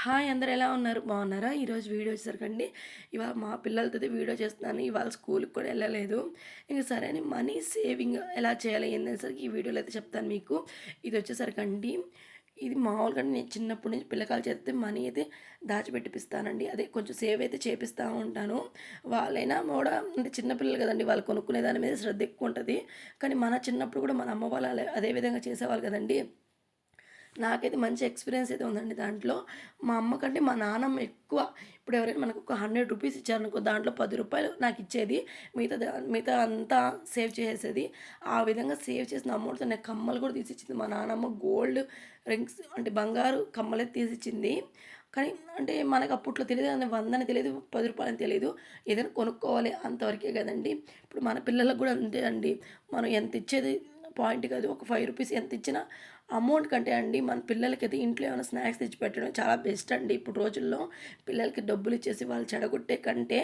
Hi! అందరూ ఎలా ఉన్నారు? బాగున్నారా? ఈరోజు వీడియో వచ్చేసరికండి, ఇవాళ మా పిల్లలతోటి వీడియో చేస్తున్నాను. ఇవాళ స్కూల్‌కి కూడా ఎళ్ళలేదు. ఇంక సరే అని మనీ సేవింగ్ ఎలా చేయాలి ఏందనేసరికి ఈ వీడియోలో అయితే చెప్తాను మీకు. ఇదొచ్చేసరికండి, ఇది మామూలుగా నేను చిన్నప్పటి నుంచి పిల్లకాయల చేత మనీ అయితే దాచిపెట్టిపిస్తానండి. అదే కొంచెం సేవ్ అయితే చేపిస్తా ఉంటాను. వాళ్ళైనా కూడా అంటే చిన్న పిల్లలు కదండీ! వాళ్ళు కొనుక్కునే దాని మీద శ్రద్ధ ఎక్కువుంటది. కానీ మన చిన్నప్పుడు కూడా మన అమ్మ వాళ్ళు అదే విధంగా చేసేవాళ్ళు కదండీ! నాకైతే మంచి ఎక్స్‌పీరియన్స్ అయితే ఉందండి దాంట్లో. మా అమ్మ కంటే మా నాన్నమ్మ ఎక్కువ. ఇప్పుడు ఎవరైనా మనకు ఒక రూ. 100 ఇచ్చారనుకో, దాంట్లో రూ. 10 నాకిచ్చేది. మిగతా అంతా సేవ్ చేసేసేది. ఆ విధంగా సేవ్ చేసిన అమౌంట్‌తో నాకు కమ్మలు కూడా తీసిచ్చింది మా నానమ్మ. గోల్డ్ రింగ్స్ అంటే బంగారు కమ్మలైతే తీసిచ్చింది. కానీ అంటే మనకు అప్పట్లో తెలీదు కదండీ. 100 అని తెలీదు, రూ. 10 అని తెలీదు. ఏదైనా కొనుక్కోవాలి అంతవరకే కదండీ. ఇప్పుడు మన పిల్లలకు కూడా అంతే అండి. మనం ఎంత ఇచ్చేది పాయింట్ కాదు. ఒక రూ. 5 ఎంత ఇచ్చినా అమౌంట్ కంటే అండి మన పిల్లలకైతే ఇంట్లో ఏమైనా స్నాక్స్ తెచ్చిపెట్టడం చాలా బెస్ట్ అండి. ఇప్పుడు రోజుల్లో పిల్లలకి డబ్బులు ఇచ్చేసి వాళ్ళు చెడగొట్టే కంటే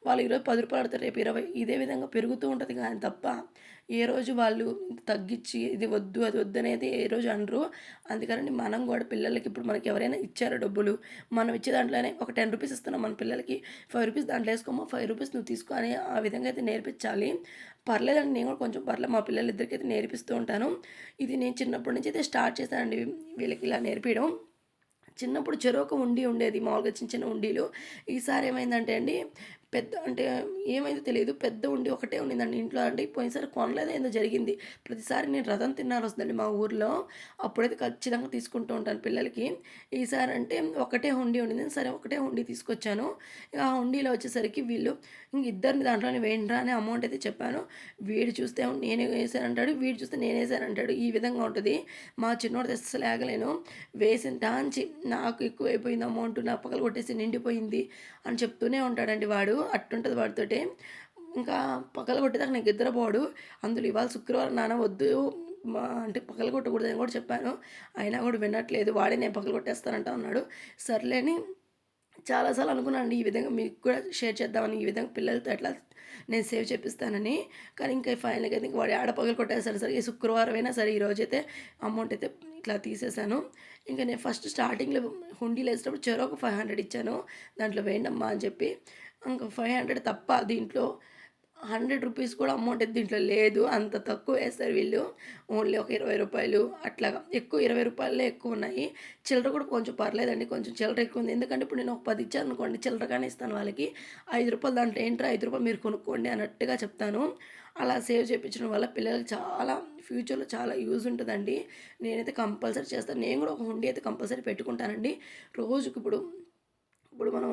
వాళ్ళు ఈరోజు రూ. 10 అడతారు, రేపు 20. ఇదే విధంగా పెరుగుతూ ఉంటది గానీ తప్ప ఏ రోజు వాళ్ళు తగ్గిచ్చి ఇది వద్దు, అది వద్దనేది ఏ రోజు అనరు. అందుకని మనం గూడా పిల్లలకి ఇప్పుడు మనకి ఎవరైనా ఇచ్చారో డబ్బులు, మనం ఇచ్చే దాంట్లోనే ఒక రూ. 10 ఇస్తున్నాం మన పిల్లలకి, రూ. 5 దాంట్లో ఏసుకోమ్మా, రూ. 5 నువ్వు తీసుకో అని ఆ విధంగా అయితే నేర్పించాలి. పర్లేదండి, నేను కూడా కొంచెం మా పిల్లలిద్దరికైతే నేర్పిస్తూ ఉంటాను. ఇది నేను చిన్నప్పటి నుంచి అయితే స్టార్ట్ చేశానండి వీళ్ళకి ఇలా నేర్పియడం. చిన్నప్పుడు చెరొక ఉండి ఉండేది. మామూలుగా చిన్న చిన్న ఉండీలు. ఈసారి ఏమైందంటే అండి, పెద్ద అంటే ఏమైందో తెలీదు. పెద్ద ఉండి ఒకటే ఉండిందండి ఇంట్లో. అంటే పోయినసారి కొనలేదో ఏందో జరిగింది. ప్రతిసారి నేను రథం తిన్నారొస్తదండి మా ఊర్లో. అప్పుడైతే ఖచ్చితంగా తీసుకుంటూ ఉంటాను పిల్లలకి. ఈసారి అంటే ఒకటే హుండీ ఉండింది. సరే ఒకటే హుండీ తీసుకొచ్చాను. ఇక ఆ హుండీలో వచ్చేసరికి వీళ్ళు ఇంక ఇద్దరిని దాంట్లోనే వేయండిరా అని అమౌంట్ అయితే చెప్పాను. వీడు చూస్తే నేనే వేశానంటాడు. వీడు చూస్తే నేనేసానంటాడు. ఈ విధంగా ఉంటది. మా చిన్నోడిది అస్సలు ఆగలేను. వేసిన టాంచి నాకు ఎక్కువైపోయింది అమౌంట్, నాకు పగలగొట్టేసి నిండిపోయింది అని చెప్తూనే ఉంటాడండి వాడు. అట్టుంటది వాడితోటి. ఇంకా పగలగొట్టేదాకా నాకు నిద్రపోడు. అందులో ఇవాళ శుక్రవారం నాన్న వద్దు అంటే పగలగొట్టకూడదని కూడా చెప్పాను. అయినా కూడా వినట్లేదు. వాడే నేను పగలగొట్టేస్తానంటా ఉన్నాడు. సర్లే అని చాలా సార్లు అనుకున్నానండి ఈ విధంగా మీకు కూడా షేర్ చేద్దామని, ఈ విధంగా పిల్లలతో ఎట్లా నేను సేవ్ చేపిస్తానని. కానీ ఇంకా ఫైనల్‌గా అయితే ఇంక వాడు ఏడ పగలు కొట్టేసాడు సరే. ఈ శుక్రవారం అయినా సరే ఈరోజైతే అమౌంట్ అయితే ఇట్లా తీసేసాను. ఇంక నేను ఫస్ట్ స్టార్టింగ్‌లో హుండీలో ఏసేటప్పుడు చెరొక 500 ఇచ్చాను. దాంట్లో వేయండమ్మా అని చెప్పి. ఇంక 500 తప్ప దీంట్లో రూ. 100 కూడా అమౌంట్ అయితే దీంట్లో లేదు. అంత తక్కువ వేస్తారు వీళ్ళు. ఓన్లీ ఒక రూ. 20 అట్లాగా. ఎక్కువ రూ. 20 ఎక్కువున్నాయి. చిల్లర కూడా కొంచెం పర్లేదండి. కొంచెం చిల్లర ఎక్కువుంది. ఎందుకంటే ఇప్పుడు నేను ఒక 10 ఇచ్చాననుకోండి, చిల్లరగానే ఇస్తాను వాళ్ళకి. రూ. 5 దాంట్లో ఏంట్రా రూ. 5 మీరు కొనుక్కోండి అన్నట్టుగా చెప్తాను. అలా సేవ్ చేపించడం వల్ల పిల్లలకి చాలా ఫ్యూచర్‌లో చాలా యూజ్ ఉంటదండి. నేనైతే కంపల్సరీ చేస్తాను. నేను కూడా ఒక హుండీ అయితే కంపల్సరీ పెట్టుకుంటానండి. రోజుకిప్పుడు ఇప్పుడు మనం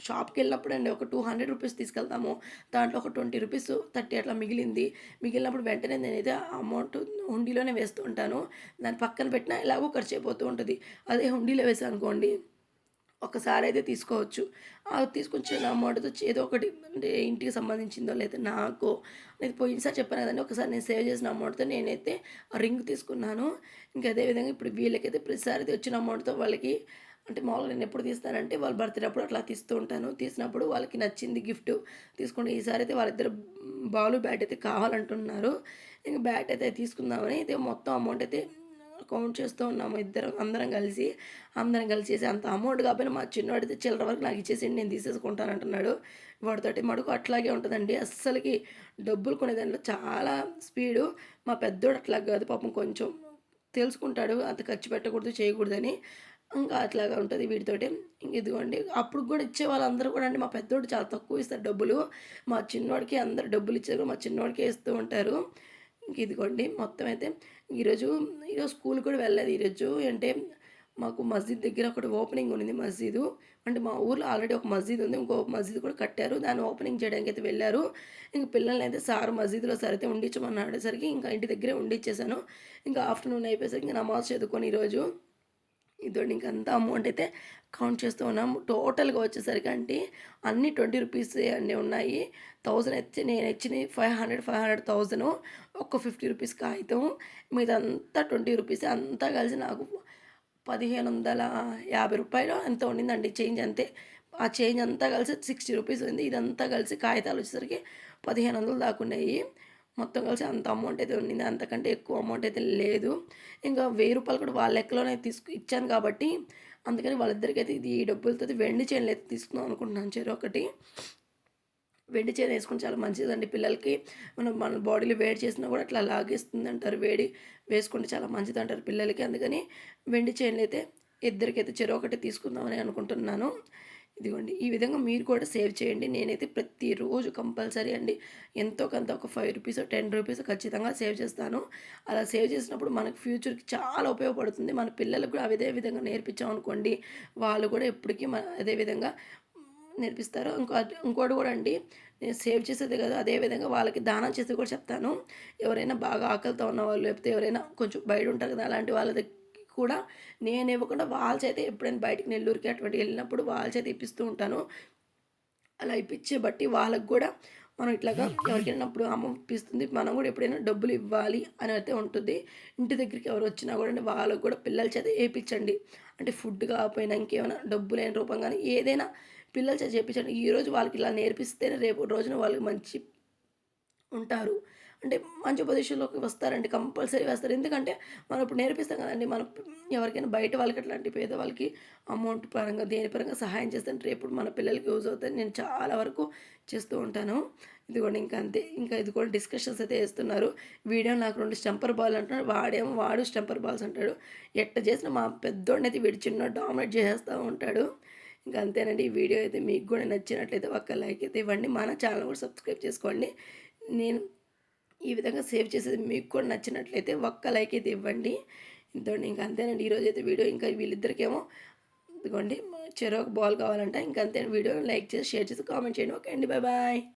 షాప్‌కెళ్ళినప్పుడండి ఒక రూ. 200 తీసుకెళ్తాము. దాంట్లో ఒక రూ. 20, 30 అట్లా మిగిలింది. మిగిలినప్పుడు వెంటనే నేనైతే ఆ అమౌంట్ హుండీలోనే వేస్తూ ఉంటాను. దాన్ని పక్కన పెట్టినా ఎలాగో ఖర్చయిపోతూ ఉంటది. అదే హుండీలో వేసాననుకోండి, ఒక్కసారైతే తీసుకోవచ్చు. ఆ తీసుకొచ్చిన అమౌంట్‌తో ఏదో ఒకటి అంటే ఇంటికి సంబంధించిందో లేదా నాకో, లేదా పోయినసారి చెప్పాను కదండీ! ఒకసారి నేను సేవ్ చేసిన అమౌంట్‌తో నేనైతే రింగ్ తీసుకున్నాను. ఇంకా అదే విధంగా ఇప్పుడు వీళ్ళకైతే ప్రతిసారి వచ్చిన అమౌంట్‌తో వాళ్ళకి అంటే మామూలుగా నేనెప్పుడు తీస్తానంటే వాళ్ళ బర్త్‌డే అప్పుడు అట్లా తీస్తూ ఉంటాను. తీసినప్పుడు వాళ్ళకి నచ్చింది గిఫ్ట్ తీసుకుంటే ఈసారైతే వాళ్ళిద్దరు బాలు బ్యాట్ అయితే కావాలంటున్నారు. ఇంక బ్యాట్ అయితే తీసుకుందామని అయితే మొత్తం అమౌంట్ అయితే కౌంట్ చేస్తూ ఉన్నాము అందరం కలిసేసి అంత అమౌంట్ కాకపోయినా మా చిన్నోడైతే చిల్లర వరకు నాకు ఇచ్చేసేయండి నేను తీసేసుకుంటానంటున్నాడు. వాడితోటి మటుకు అట్లాగే ఉంటదండి. అస్సలకి డబ్బులు కొనే దాంట్లో చాలా స్పీడు. మా పెద్దోడు అట్లా కాదు పాపం, కొంచెం తెలుసుకుంటాడు అంత ఖర్చు పెట్టకూడదు, చేయకూడదని. ఇంకా అట్లాగా ఉంటది వీడితోటి. ఇంక ఇదిగోండి అప్పుడు కూడా ఇచ్చే వాళ్ళందరూ కూడా అండి, మా పెద్దోడు చాలా తక్కువ ఇస్తారు డబ్బులు. మా చిన్నోడికి అందరూ డబ్బులు ఇచ్చేది కూడా మా చిన్నోడికే ఇస్తూ ఉంటారు. ఇంక ఇదిగోండి మొత్తం అయితే ఈరోజు ఈరోజు స్కూల్‌కి కూడా వెళ్ళలేదు ఈరోజు. అంటే మాకు మస్జిద్ దగ్గర ఒకటి ఓపెనింగ్ ఉండింది మస్జిదు. అంటే మా ఊర్లో ఆల్రెడీ ఒక మస్జిద్ ఉంది. ఇంకో మస్జిద్ కూడా కట్టారు. దాన్ని ఓపెనింగ్ చేయడానికైతే వెళ్లారు. ఇంక పిల్లల్నైతే సార్ మస్జిద్‌లో సర్ అయితే ఉండించమన్నాడేసరికి ఇంకా ఇంటి దగ్గరే ఉండిచ్చేసాను. ఇంకా ఆఫ్టర్‌నూన్ అయిపోయేసరికి ఇంక నమాజ్ చదువుకొని ఈరోజు ఇదండి ఇంకంతా అమౌంట్ అయితే కౌంట్ చేస్తూ ఉన్నాం. టోటల్‌గా వచ్చేసరికి అండి అన్నీ రూ. 20 అన్నీ ఉన్నాయి. 1000 అయితే నేను ఇచ్చినయి 500, 1000 ఒక రూ. 50 కాగితం. మీదంతా రూ. 20 అంతా కలిసి నాకు రూ. 1550 ఎంతో ఉండిందండి చేంజ్ అంతే. ఆ చేంజ్ అంతా కలిసి రూ. 60 ఉంది. ఇదంతా కలిసి కాగితాలు వచ్చేసరికి 1500 దాకా ఉన్నాయి. మొత్తం కలిసి అంత అమౌంట్ అయితే ఉండింది. అంతకంటే ఎక్కువ అమౌంట్ అయితే లేదు. ఇంకా రూ. 1000 కూడా వాళ్ళ లెక్కలోనే ఇచ్చాను కాబట్టి అందుకని వాళ్ళిద్దరికైతే ఇది ఈ డబ్బులతో వెండి చైన్లు అయితే తీసుకుందాం అనుకుంటున్నాను చెరొకటి. వెండి చైన్ వేసుకుంటే చాలా మంచిదండి పిల్లలకి. మన బాడీలో వేడి చేసినా కూడా అట్లా లాగేస్తుంది అంటారు. వేడి వేసుకుంటే చాలా మంచిది అంటారు పిల్లలకి. అందుకని వెండి చైన్లు అయితే ఇద్దరికైతే చెరొకటి తీసుకుందామని అనుకుంటున్నాను. ఇదిగోండి ఈ విధంగా మీరు కూడా సేవ్ చేయండి. నేనైతే ప్రతిరోజు కంపల్సరీ అండి ఎంతో కొంత ఒక ₹5 ₹10 ఖచ్చితంగా సేవ్ చేస్తాను. అలా సేవ్ చేసినప్పుడు మనకు ఫ్యూచర్‌కి చాలా ఉపయోగపడుతుంది. మన పిల్లలకు కూడా అదే విధంగా నేర్పించామనుకోండి, వాళ్ళు కూడా ఎప్పటికీ అదే విధంగా నేర్పిస్తారు. ఇంకోటి కూడా అండి, నేను సేవ్ చేసేదే కాదు, అదే విధంగా వాళ్ళకి దానం చేసేది కూడా చెప్తాను. ఎవరైనా బాగా ఆకలితో ఉన్నవాళ్ళు, లేకపోతే ఎవరైనా కొంచెం బయట ఉంటారు కదా, అలాంటి వాళ్ళ కూడా నేను ఇవ్వకుండా వాళ్ళ చేతే ఎప్పుడైనా బయటికి నెల్లూరుకి అటువంటి వెళ్ళినప్పుడు వాళ్ళ చేత ఇప్పిస్తూ ఉంటాను. అలా ఇప్పించే బట్టి వాళ్ళకి కూడా మనం ఇట్లాగా ఎవరికైనప్పుడు అమ్మ ఇప్పిస్తుంది, మనం కూడా ఎప్పుడైనా డబ్బులు ఇవ్వాలి అని అయితే ఉంటుంది. ఇంటి దగ్గరికి ఎవరు వచ్చినా కూడా వాళ్ళకి కూడా పిల్లల చేత ఏపించండి. అంటే ఫుడ్ కాకపోయినా ఇంకేమైనా డబ్బులైన రూపం కానీ ఏదైనా పిల్లల చేత చేపించండి. ఈరోజు వాళ్ళకి ఇలా నేర్పిస్తేనే రేపు రోజున వాళ్ళకి మంచి ఉంటారు. అంటే మంచి పొజిషన్‌లోకి వస్తారండి. కంపల్సరీ వస్తారు. ఎందుకంటే మనం ఇప్పుడు నేర్పిస్తాం కదండీ! మనం ఎవరికైనా బయట వాళ్ళకి అట్లాంటి పేదవాళ్ళకి అమౌంట్ పరంగా, దేని పరంగా సహాయం చేస్తే రేపు మన పిల్లలకి యూజ్ అవుతాయి. నేను చాలా వరకు చేస్తూ ఉంటాను. ఇదిగోండి ఇంకా అంతే. ఇంకా ఇది కూడా డిస్కషన్స్ అయితే ఏస్తున్నారు. వీడేమో నాకు 2 స్టంపర్ బాల్ అంటున్నాడు. వాడు స్టంపర్ బాల్స్ అంటాడు. ఎట్ట చేసినా మా పెద్దోడినైతే వీడు చిన్నోడు డామినేట్ చేసేస్తా ఉంటాడు. ఇంక అంతేనండి. ఈ వీడియో అయితే మీకు కూడా నచ్చినట్లయితే ఒక్క లైక్ అయితే ఇవ్వండి. మన ఛానల్ కూడా సబ్స్క్రైబ్ చేసుకోండి. నేను ఈ విధంగా సేవ్ చేసేది మీకు కూడా నచ్చినట్లయితే ఒక్క లైక్ అయితే ఇవ్వండి. ఇంతోండి ఇంక అంతేనండి. ఈరోజైతే వీడియో ఇంకా వీళ్ళిద్దరికేమో ఇదిగోండి చెరొక బాల్ కావాలంట. ఇంక అంతే వీడియో లైక్ చేసి, షేర్ చేసి, కామెంట్ చేయండి. ఓకే అండి. Bye bye.